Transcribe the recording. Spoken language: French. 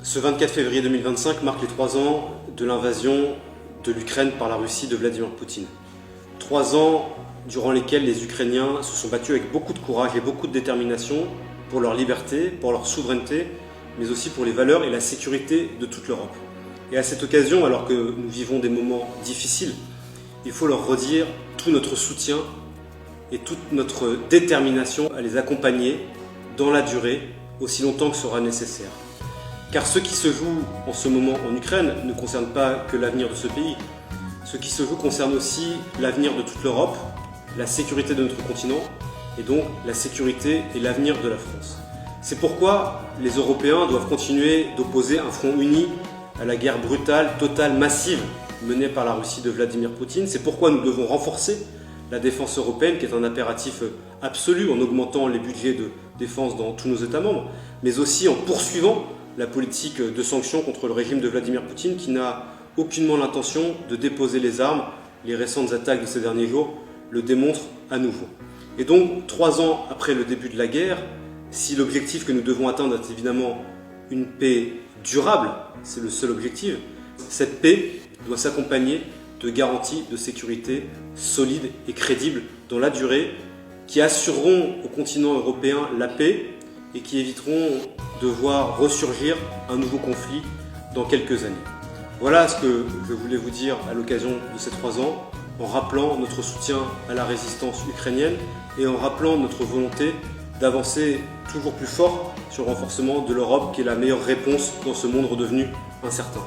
Ce 24 février 2025 marque les 3 ans de l'invasion de l'Ukraine par la Russie de Vladimir Poutine. 3 ans durant lesquels les Ukrainiens se sont battus avec beaucoup de courage et beaucoup de détermination pour leur liberté, pour leur souveraineté, mais aussi pour les valeurs et la sécurité de toute l'Europe. Et à cette occasion, alors que nous vivons des moments difficiles, il faut leur redire tout notre soutien et toute notre détermination à les accompagner dans la durée, aussi longtemps que sera nécessaire. Car ce qui se joue en ce moment en Ukraine ne concerne pas que l'avenir de ce pays. Ce qui se joue concerne aussi l'avenir de toute l'Europe, la sécurité de notre continent et donc la sécurité et l'avenir de la France. C'est pourquoi les Européens doivent continuer d'opposer un front uni à la guerre brutale, totale, massive menée par la Russie de Vladimir Poutine. C'est pourquoi nous devons renforcer la défense européenne, qui est un impératif absolu, en augmentant les budgets de défense dans tous nos États membres, mais aussi en poursuivant la politique de sanctions contre le régime de Vladimir Poutine, qui n'a aucunement l'intention de déposer les armes. Les récentes attaques de ces derniers jours le démontrent à nouveau. Et donc, 3 ans après le début de la guerre, si l'objectif que nous devons atteindre est évidemment une paix durable, c'est le seul objectif, cette paix doit s'accompagner de garanties de sécurité solides et crédibles dans la durée, qui assureront au continent européen la paix et qui éviteront de voir ressurgir un nouveau conflit dans quelques années. Voilà ce que je voulais vous dire à l'occasion de ces 3 ans, en rappelant notre soutien à la résistance ukrainienne et en rappelant notre volonté d'avancer toujours plus fort sur le renforcement de l'Europe, qui est la meilleure réponse dans ce monde redevenu incertain.